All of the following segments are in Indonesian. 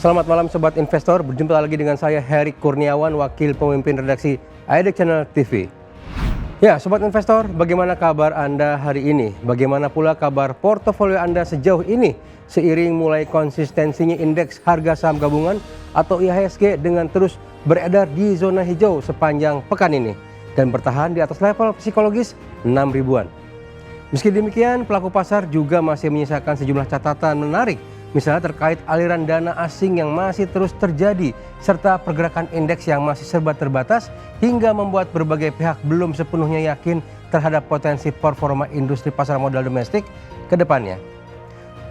Selamat malam Sobat Investor, berjumpa lagi dengan saya Heri Kurniawan, Wakil Pemimpin Redaksi IDX Channel TV. Ya Sobat Investor, bagaimana kabar Anda hari ini? Bagaimana pula kabar portofolio Anda sejauh ini? Seiring mulai konsistensinya indeks harga saham gabungan atau IHSG dengan terus beredar di zona hijau sepanjang pekan ini dan bertahan di atas level psikologis 6 ribuan. Meski demikian, pelaku pasar juga masih menyisakan sejumlah catatan menarik, misalnya terkait aliran dana asing yang masih terus terjadi, serta pergerakan indeks yang masih serba terbatas hingga membuat berbagai pihak belum sepenuhnya yakin terhadap potensi performa industri pasar modal domestik ke depannya.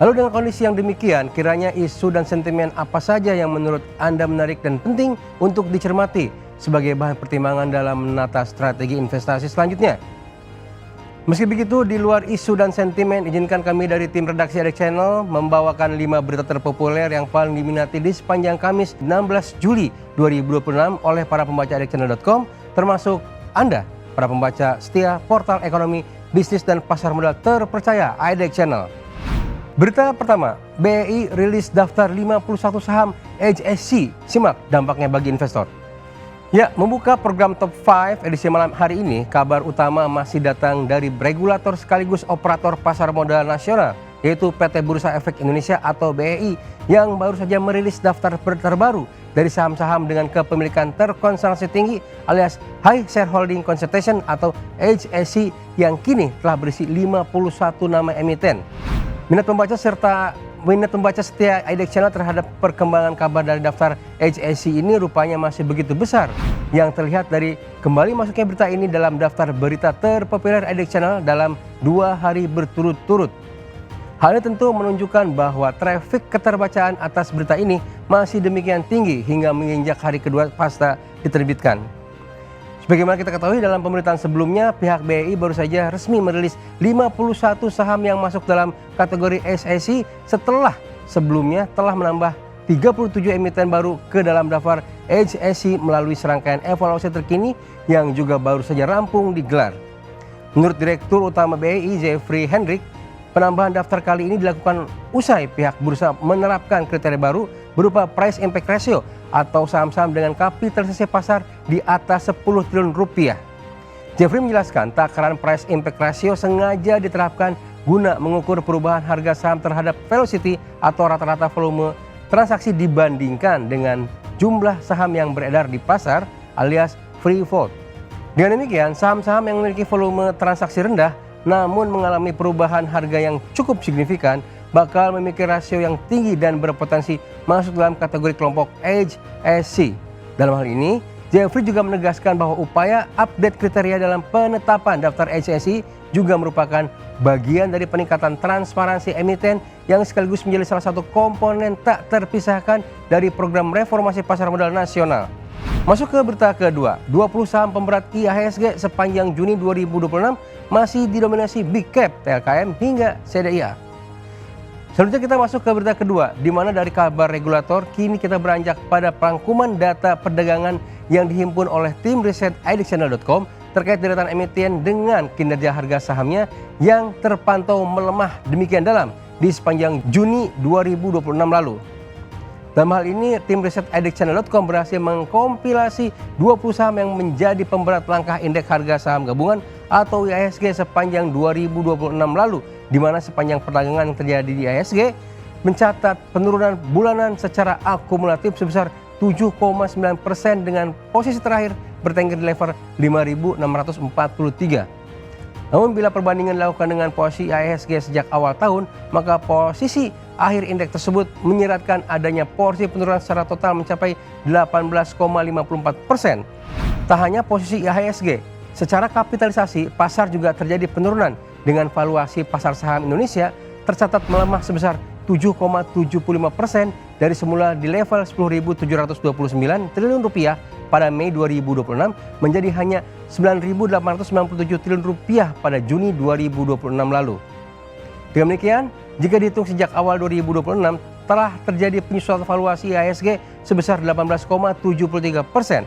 Lalu dengan kondisi yang demikian, kiranya isu dan sentimen apa saja yang menurut Anda menarik dan penting untuk dicermati sebagai bahan pertimbangan dalam menata strategi investasi selanjutnya? Meski begitu, di luar isu dan sentimen, izinkan kami dari tim redaksi IDX Channel membawakan 5 berita terpopuler yang paling diminati di sepanjang Kamis 16 Juli 2026 oleh para pembaca idxchannel.com, termasuk Anda, para pembaca setia portal ekonomi, bisnis dan pasar modal terpercaya IDX Channel. Berita pertama, BEI rilis daftar 51 saham HSC. Simak dampaknya bagi investor. Ya, membuka program Top 5 edisi malam hari ini, kabar utama masih datang dari regulator sekaligus operator pasar modal nasional, yaitu PT Bursa Efek Indonesia atau BEI, yang baru saja merilis daftar terbaru dari saham-saham dengan kepemilikan terkonsentrasi tinggi alias High Shareholding Concentration atau HSC yang kini telah berisi 51 nama emiten. Minat pembaca setia IDX Channel terhadap perkembangan kabar dari daftar HSC ini rupanya masih begitu besar, yang terlihat dari kembali masuknya berita ini dalam daftar berita terpopuler IDX Channel dalam 2 hari berturut-turut. Hal ini tentu menunjukkan bahwa trafik keterbacaan atas berita ini masih demikian tinggi hingga menginjak hari kedua pasca diterbitkan. Sebagaimana kita ketahui dalam pemberitaan sebelumnya, pihak BEI baru saja resmi merilis 51 saham yang masuk dalam kategori HSC setelah sebelumnya telah menambah 37 emiten baru ke dalam daftar HSC melalui serangkaian evaluasi terkini yang juga baru saja rampung digelar. Menurut Direktur Utama BEI Jeffrey Hendrik, penambahan daftar kali ini dilakukan usai pihak bursa menerapkan kriteria baru berupa price impact ratio atau saham-saham dengan kapitalisasi pasar di atas 10 triliun rupiah. Jeffrey menjelaskan takaran price impact ratio sengaja diterapkan guna mengukur perubahan harga saham terhadap velocity atau rata-rata volume transaksi dibandingkan dengan jumlah saham yang beredar di pasar alias free float. Dengan demikian, saham-saham yang memiliki volume transaksi rendah namun mengalami perubahan harga yang cukup signifikan bakal memiliki rasio yang tinggi dan berpotensi masuk dalam kategori kelompok HSC. Dalam hal ini, Jeffrey juga menegaskan bahwa upaya update kriteria dalam penetapan daftar HSC juga merupakan bagian dari peningkatan transparansi emiten yang sekaligus menjadi salah satu komponen tak terpisahkan dari program reformasi pasar modal nasional. Masuk ke berita kedua, 20 saham pemberat IHSG sepanjang Juni 2026 masih didominasi Big Cap, TLKM hingga CDIA. Selanjutnya kita masuk ke berita kedua, di mana dari kabar regulator kini kita beranjak pada rangkuman data perdagangan yang dihimpun oleh tim riset idxchannel.com terkait deretan emiten dengan kinerja harga sahamnya yang terpantau melemah demikian dalam di sepanjang Juni 2026 lalu. Dalam hal ini, tim riset idxchannel.com berhasil mengkompilasi 20 saham yang menjadi pemberat langkah indeks harga saham gabungan atau IHSG sepanjang 2026 lalu, di mana sepanjang perdagangan yang terjadi di IHSG mencatat penurunan bulanan secara akumulatif sebesar 7,9% dengan posisi terakhir bertengger di level 5.643. Namun bila perbandingan dilakukan dengan posisi IHSG sejak awal tahun, maka posisi akhir indeks tersebut menyiratkan adanya porsi penurunan secara total mencapai 18,54%. Tak hanya posisi IHSG, secara kapitalisasi pasar juga terjadi penurunan dengan valuasi pasar saham Indonesia tercatat melemah sebesar 7,75% dari semula di level 10.729 triliun rupiah pada Mei 2026 menjadi hanya 9.897 triliun rupiah pada Juni 2026 lalu. Dengan demikian, jika dihitung sejak awal 2026 telah terjadi penyesuaian valuasi IHSG sebesar 18,73%.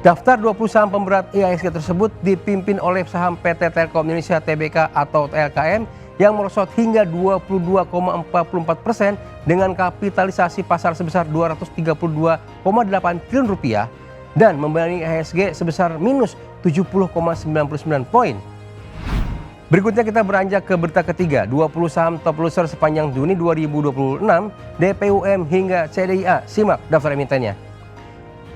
Daftar 20 saham pemberat IHSG tersebut dipimpin oleh saham PT Telkom Indonesia Tbk atau TLKM yang merosot hingga 22,44% dengan kapitalisasi pasar sebesar 232,8 triliun rupiah dan membebani IHSG sebesar minus 70,99 poin. Berikutnya kita beranjak ke berita ketiga, 20 saham top loser sepanjang Juni 2026, DPUM hingga CDIA, simak daftar emitennya.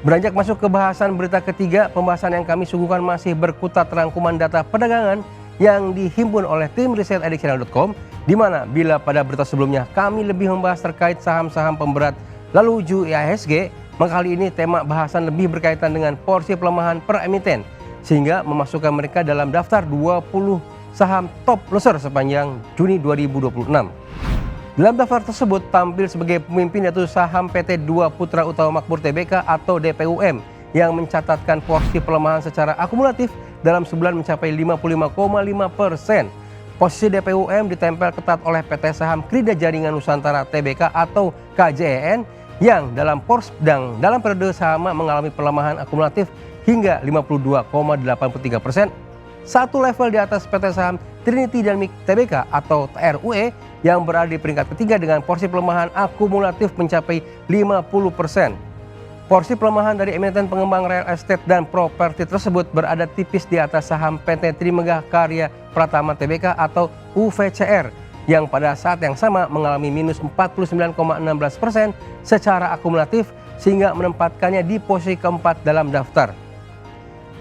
Beranjak masuk ke bahasan berita ketiga, pembahasan yang kami suguhkan masih berkutat rangkuman data perdagangan yang dihimpun oleh tim riset edxchannel.com, di mana bila pada berita sebelumnya kami lebih membahas terkait saham-saham pemberat lalu uju IHSG, maka kali ini tema bahasan lebih berkaitan dengan porsi pelemahan per emiten, sehingga memasukkan mereka dalam daftar 20 saham top loser sepanjang Juni 2026. Dalam daftar tersebut tampil sebagai pemimpin yaitu saham PT Dua Putra Utama Makmur Tbk atau DPUM yang mencatatkan porsi pelemahan secara akumulatif dalam sebulan mencapai 55,5%. Posisi DPUM ditempel ketat oleh PT Saham Krida Jaringan Nusantara Tbk atau KJEN yang dalam periode sama mengalami pelemahan akumulatif hingga 52,83%. Satu level di atas PT Saham Trinity Dynamic Tbk atau TRUE yang berada di peringkat ketiga dengan porsi pelemahan akumulatif mencapai 50%. Porsi pelemahan dari emiten pengembang real estate dan properti tersebut berada tipis di atas saham PT Trimegah Karya Pratama Tbk atau UVCR yang pada saat yang sama mengalami minus 49,16% secara akumulatif sehingga menempatkannya di posisi keempat dalam daftar.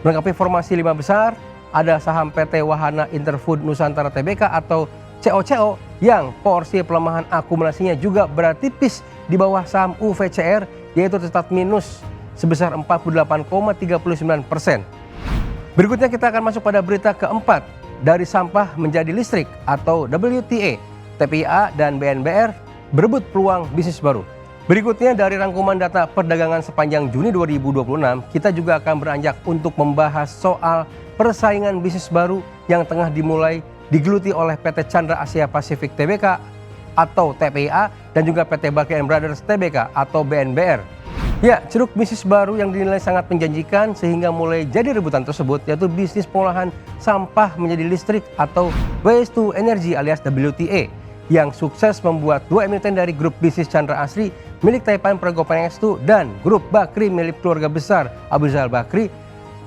Melengkapi formasi 5 besar, ada saham PT Wahana Interfood Nusantara Tbk atau COCO yang porsi pelemahan akumulasinya juga berada tipis di bawah saham UVCR yaitu tercatat minus sebesar 48,39%. Berikutnya kita akan masuk pada berita keempat, dari sampah menjadi listrik atau WTA, TPIA dan BNBR berebut peluang bisnis baru. Berikutnya dari rangkuman data perdagangan sepanjang Juni 2026, kita juga akan beranjak untuk membahas soal persaingan bisnis baru yang tengah dimulai digeluti oleh PT Chandra Asia Pasifik Tbk atau TPIA dan juga PT Bakri & Brothers Tbk atau BNBR. Ya, ceruk bisnis baru yang dinilai sangat menjanjikan sehingga mulai jadi rebutan tersebut yaitu bisnis pengolahan sampah menjadi listrik atau Waste to Energy alias WTA yang sukses membuat dua emiten dari grup bisnis Chandra Asri milik Taipan Pragopan X2 dan grup Bakri milik keluarga besar Abu Rizal Bakri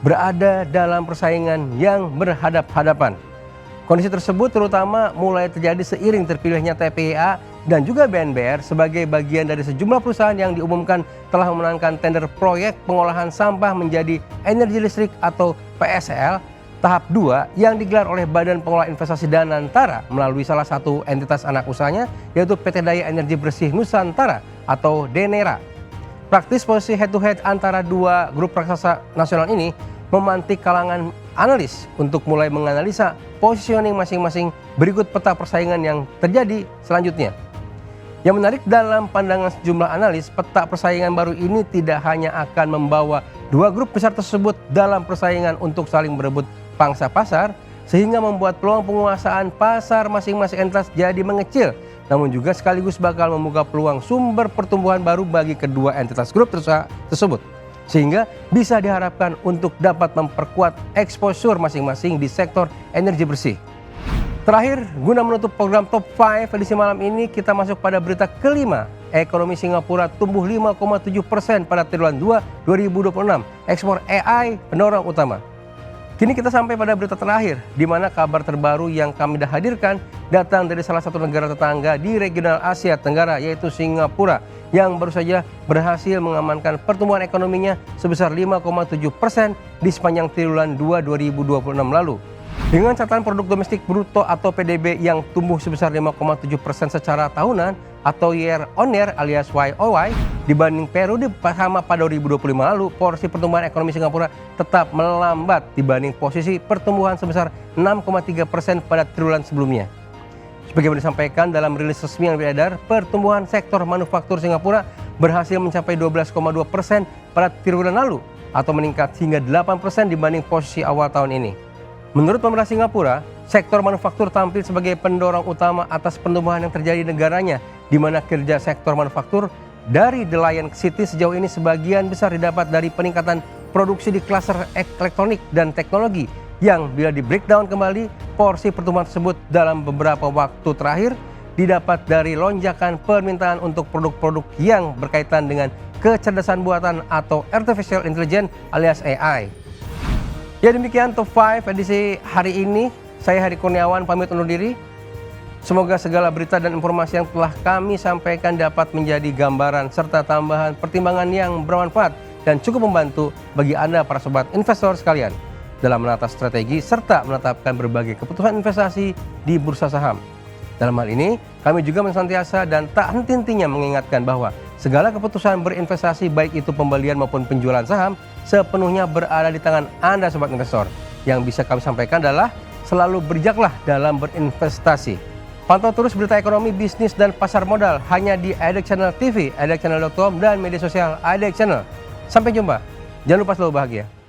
berada dalam persaingan yang berhadap-hadapan. Kondisi tersebut terutama mulai terjadi seiring terpilihnya TPIA dan juga BNBR sebagai bagian dari sejumlah perusahaan yang diumumkan telah memenangkan tender proyek pengolahan sampah menjadi energi listrik atau PSL tahap 2 yang digelar oleh Badan Pengelola Investasi Danantara melalui salah satu entitas anak usahanya yaitu PT Daya Energi Bersih Nusantara atau DENERA. Praktis posisi head to head antara dua grup raksasa nasional ini memantik kalangan analis untuk mulai menganalisa positioning masing-masing berikut peta persaingan yang terjadi selanjutnya. Yang menarik dalam pandangan sejumlah analis, peta persaingan baru ini tidak hanya akan membawa dua grup besar tersebut dalam persaingan untuk saling berebut pangsa pasar, sehingga membuat peluang penguasaan pasar masing-masing entitas jadi mengecil, namun juga sekaligus bakal membuka peluang sumber pertumbuhan baru bagi kedua entitas grup tersebut, sehingga bisa diharapkan untuk dapat memperkuat exposure masing-masing di sektor energi bersih. Terakhir, guna menutup program Top 5 edisi malam ini, kita masuk pada berita kelima. Ekonomi Singapura tumbuh 5,7% pada triwulan 2 2026. Ekspor AI pendorong utama. Kini kita sampai pada berita terakhir, di mana kabar terbaru yang kami dah hadirkan datang dari salah satu negara tetangga di regional Asia Tenggara yaitu Singapura yang baru saja berhasil mengamankan pertumbuhan ekonominya sebesar 5,7% di sepanjang triwulan 2 2026 lalu. Dengan catatan produk domestik bruto atau PDB yang tumbuh sebesar 5,7% secara tahunan atau year on year alias YOY dibanding periode sama pada 2025 lalu, porsi pertumbuhan ekonomi Singapura tetap melambat dibanding posisi pertumbuhan sebesar 6,3% pada triwulan sebelumnya. Sebagaimana disampaikan dalam rilis resmi yang beredar, pertumbuhan sektor manufaktur Singapura berhasil mencapai 12,2% pada triwulan lalu atau meningkat hingga 8% dibanding posisi awal tahun ini. Menurut pemerintah Singapura, sektor manufaktur tampil sebagai pendorong utama atas pertumbuhan yang terjadi di negaranya, di mana kinerja sektor manufaktur dari The Lion City sejauh ini sebagian besar didapat dari peningkatan produksi di klaster elektronik dan teknologi yang bila di breakdown kembali, porsi pertumbuhan tersebut dalam beberapa waktu terakhir didapat dari lonjakan permintaan untuk produk-produk yang berkaitan dengan kecerdasan buatan atau artificial intelligence alias AI. Ya, demikian top 5 edisi hari ini. Saya Heri Kurniawan pamit undur diri. Semoga segala berita dan informasi yang telah kami sampaikan dapat menjadi gambaran serta tambahan pertimbangan yang bermanfaat dan cukup membantu bagi Anda para sobat investor sekalian dalam menata strategi serta menetapkan berbagai keputusan investasi di bursa saham. Dalam hal ini, kami juga senantiasa dan tak henti-hentinya mengingatkan bahwa segala keputusan berinvestasi baik itu pembelian maupun penjualan saham sepenuhnya berada di tangan Anda sobat investor. Yang bisa kami sampaikan adalah selalu berjaklah dalam berinvestasi. Pantau terus berita ekonomi, bisnis, dan pasar modal hanya di IDX Channel TV, idxchannel.com, dan media sosial IDX Channel. Sampai jumpa. Jangan lupa selalu bahagia.